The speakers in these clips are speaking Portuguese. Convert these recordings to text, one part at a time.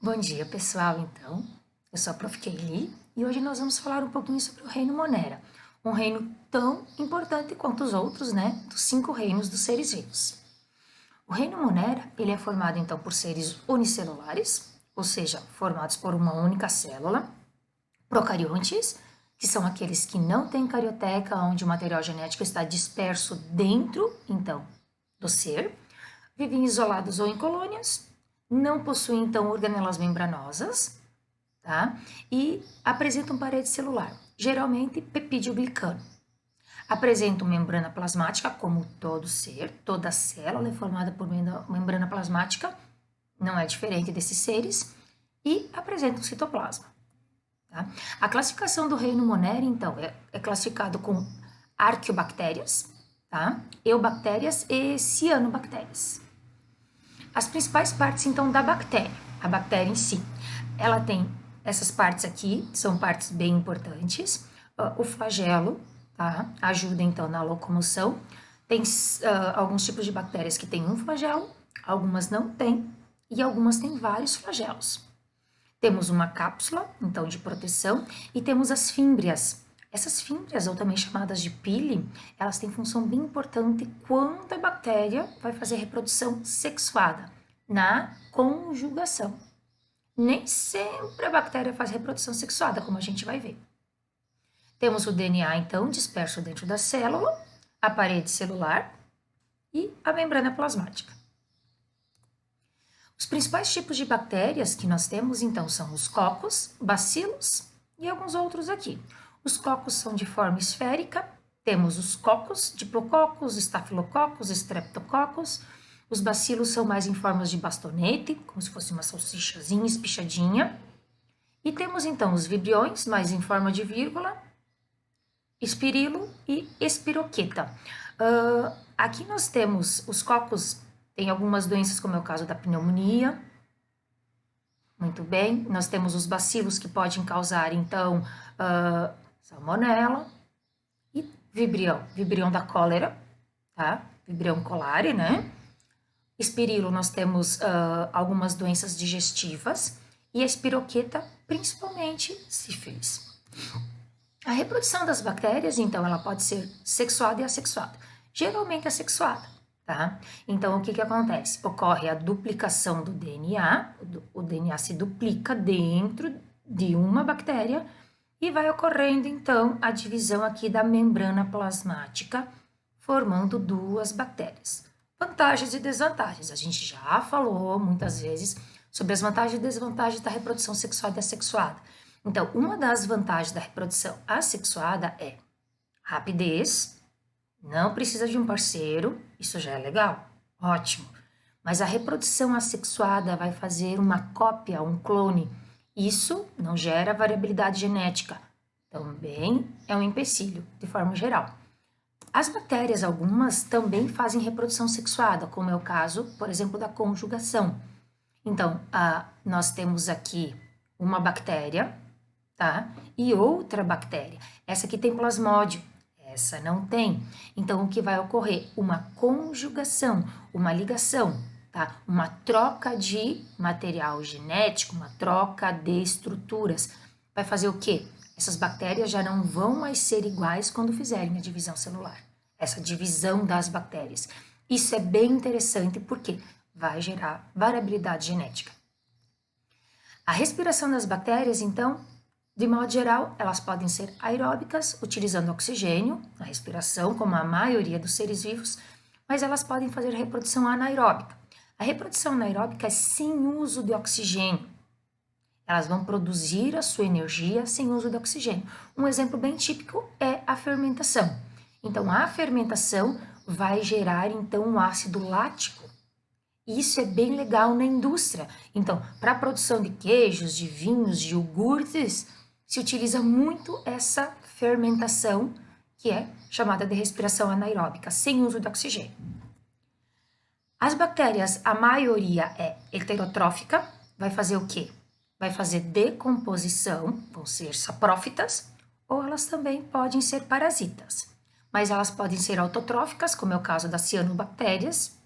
Bom dia, pessoal. Então, eu sou a Prof. Keili e hoje nós vamos falar um pouquinho sobre o reino Monera, um reino tão importante quanto os outros, né, dos 5 reinos dos seres vivos. O reino Monera, ele é formado então por seres unicelulares, ou seja, formados por uma única célula, procariontes, que são aqueles que não têm carioteca, onde o material genético está disperso dentro, então, do ser, vivem isolados ou em colônias, não possuem, então, organelas membranosas, tá? E apresentam parede celular, geralmente pepídeo-glicano. Apresentam membrana plasmática, como todo ser, toda célula é formada por membrana plasmática, não é diferente desses seres, e apresentam citoplasma. Tá? A classificação do reino Monera, então, é classificado com arqueobactérias, tá? Eubactérias e cianobactérias. As principais partes, então, da bactéria, a bactéria em si, ela tem essas partes aqui, são partes bem importantes. O flagelo, tá? Ajuda, então, na locomoção. Tem alguns tipos de bactérias que têm um flagelo, algumas não têm, e algumas têm vários flagelos. Temos uma cápsula, então, de proteção, e temos as fímbrias. Essas fímbrias, ou também chamadas de pile, elas têm função bem importante quando a bactéria vai fazer reprodução sexuada, na conjugação. Nem sempre a bactéria faz reprodução sexuada, como a gente vai ver. Temos o DNA, então, disperso dentro da célula, a parede celular e a membrana plasmática. Os principais tipos de bactérias que nós temos, então, são os cocos, bacilos e alguns outros aqui. Os cocos são de forma esférica, temos os cocos, diplococos, estafilococos, streptococos. Os bacilos são mais em formas de bastonete, como se fosse uma salsichazinha espichadinha. E temos, então, os vibriões, mais em forma de vírgula, espirilo e espiroqueta. Aqui nós temos os cocos. Tem algumas doenças, como é o caso da pneumonia. Muito bem. Nós temos os bacilos que podem causar, então, salmonela e vibrião da cólera, tá? Vibrião colare, né? Espirilo, nós temos algumas doenças digestivas e a espiroqueta, principalmente sífilis. A reprodução das bactérias, então, ela pode ser sexuada e assexuada. Geralmente assexuada. Tá? Então, o que acontece? Ocorre a duplicação do DNA, o DNA se duplica dentro de uma bactéria e vai ocorrendo, então, a divisão aqui da membrana plasmática, formando duas bactérias. Vantagens e desvantagens. A gente já falou muitas vezes sobre as vantagens e desvantagens da reprodução sexuada e assexuada. Então, uma das vantagens da reprodução assexuada é rapidez. Não precisa de um parceiro, isso já é legal, ótimo. Mas a reprodução assexuada vai fazer uma cópia, um clone. Isso não gera variabilidade genética. Também é um empecilho, de forma geral. As bactérias, algumas, também fazem reprodução sexuada, como é o caso, por exemplo, da conjugação. Então, nós temos aqui uma bactéria, tá? E outra bactéria. Essa aqui tem plasmódio. Essa não tem. Então, o que vai ocorrer? Uma conjugação, uma ligação, tá? Uma troca de material genético, uma troca de estruturas. Vai fazer o quê? Essas bactérias já não vão mais ser iguais quando fizerem a divisão celular. Essa divisão das bactérias. Isso é bem interessante porque vai gerar variabilidade genética. A respiração das bactérias, então, de modo geral, elas podem ser aeróbicas, utilizando oxigênio na respiração, como a maioria dos seres vivos, mas elas podem fazer reprodução anaeróbica. A reprodução anaeróbica é sem uso de oxigênio. Elas vão produzir a sua energia sem uso de oxigênio. Um exemplo bem típico é a fermentação. Então, a fermentação vai gerar, então, um ácido lático. Isso é bem legal na indústria. Então, para a produção de queijos, de vinhos, de iogurtes, se utiliza muito essa fermentação, que é chamada de respiração anaeróbica, sem uso de oxigênio. As bactérias, a maioria é heterotrófica, vai fazer o quê? Vai fazer decomposição, vão ser saprófitas, ou elas também podem ser parasitas. Mas elas podem ser autotróficas, como é o caso das cianobactérias,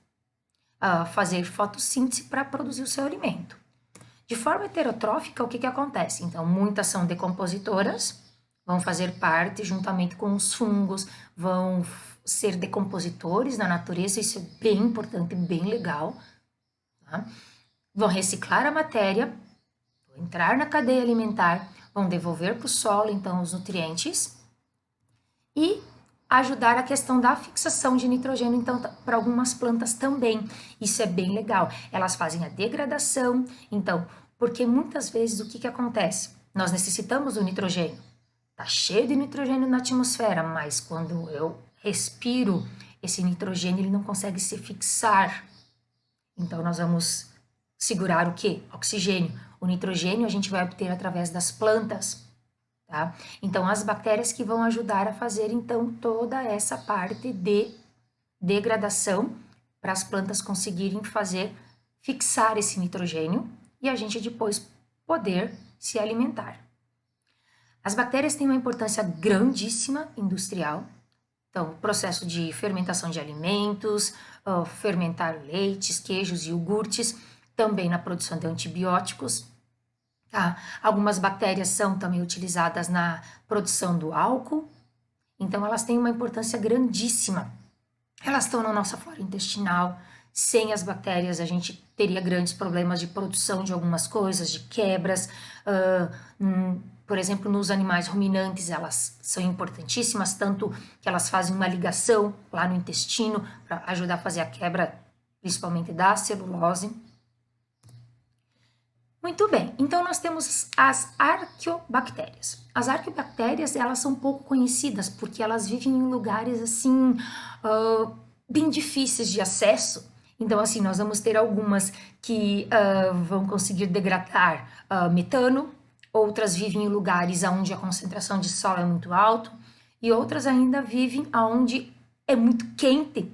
fazer fotossíntese para produzir o seu alimento. De forma heterotrófica, o que acontece? Então, muitas são decompositoras, vão fazer parte juntamente com os fungos, vão ser decompositores na natureza, isso é bem importante, bem legal. Tá? Vão reciclar a matéria, vão entrar na cadeia alimentar, vão devolver para o solo, então, os nutrientes e ajudar a questão da fixação de nitrogênio, então, para algumas plantas também. Isso é bem legal. Elas fazem a degradação, então, porque muitas vezes o que acontece? Nós necessitamos do nitrogênio. Tá cheio de nitrogênio na atmosfera, mas quando eu respiro esse nitrogênio, ele não consegue se fixar. Então, nós vamos segurar o quê? Oxigênio. O nitrogênio a gente vai obter através das plantas. Tá? Então, as bactérias que vão ajudar a fazer, então, toda essa parte de degradação para as plantas conseguirem fixar esse nitrogênio e a gente depois poder se alimentar. As bactérias têm uma importância grandíssima industrial. Então, processo de fermentação de alimentos, fermentar leites, queijos e iogurtes, também na produção de antibióticos. Tá? Algumas bactérias são também utilizadas na produção do álcool, então elas têm uma importância grandíssima. Elas estão na nossa flora intestinal. Sem as bactérias, a gente teria grandes problemas de produção de algumas coisas, de quebras. Por exemplo, nos animais ruminantes, elas são importantíssimas, tanto que elas fazem uma ligação lá no intestino para ajudar a fazer a quebra, principalmente da celulose. Muito bem, então nós temos as arqueobactérias. As arqueobactérias, elas são pouco conhecidas porque elas vivem em lugares assim, bem difíceis de acesso. Então, assim, nós vamos ter algumas que vão conseguir degradar metano, outras vivem em lugares onde a concentração de solo é muito alta e outras ainda vivem onde é muito quente.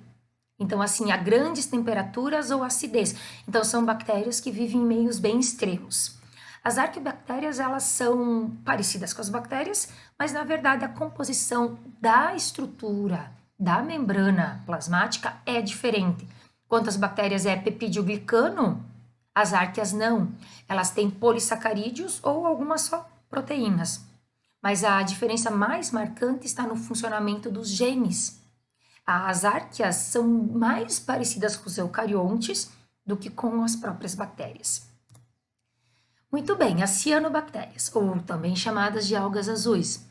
Então, assim, a grandes temperaturas ou acidez. Então, são bactérias que vivem em meios bem extremos. As arqueobactérias, elas são parecidas com as bactérias, mas, na verdade, a composição da estrutura da membrana plasmática é diferente. Enquanto as bactérias é peptidoglicano, as arqueas não. Elas têm polissacarídeos ou algumas só proteínas. Mas a diferença mais marcante está no funcionamento dos genes. As arqueas são mais parecidas com os eucariontes do que com as próprias bactérias. Muito bem, as cianobactérias, ou também chamadas de algas azuis.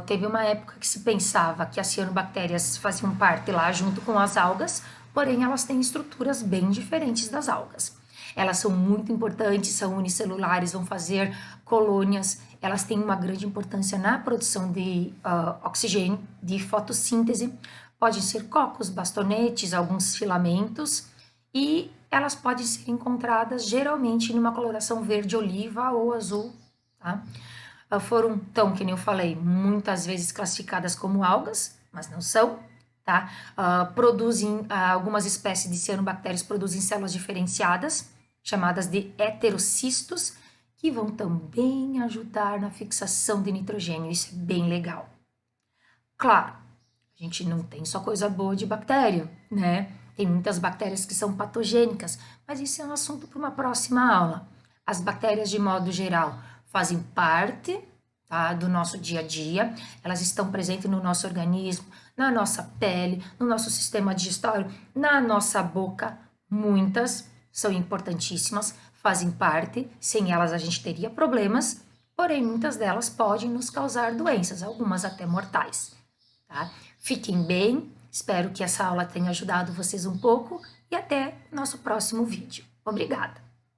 Teve uma época que se pensava que as cianobactérias faziam parte lá junto com as algas, porém elas têm estruturas bem diferentes das algas. Elas são muito importantes, são unicelulares, vão fazer colônias, elas têm uma grande importância na produção de oxigênio, de fotossíntese. Podem ser cocos, bastonetes, alguns filamentos, e elas podem ser encontradas geralmente numa coloração verde-oliva ou azul, tá? Foram, então, que nem eu falei, muitas vezes classificadas como algas, mas não são, tá? Algumas espécies de cianobactérias produzem células diferenciadas, chamadas de heterocistos, que vão também ajudar na fixação de nitrogênio, isso é bem legal. Claro, a gente não tem só coisa boa de bactéria, né? Tem muitas bactérias que são patogênicas, mas isso é um assunto para uma próxima aula. As bactérias, de modo geral, fazem parte, tá, do nosso dia a dia, elas estão presentes no nosso organismo, na nossa pele, no nosso sistema digestório, na nossa boca. Muitas são importantíssimas, fazem parte, sem elas a gente teria problemas, porém muitas delas podem nos causar doenças, algumas até mortais. Tá? Fiquem bem, espero que essa aula tenha ajudado vocês um pouco e até nosso próximo vídeo. Obrigada!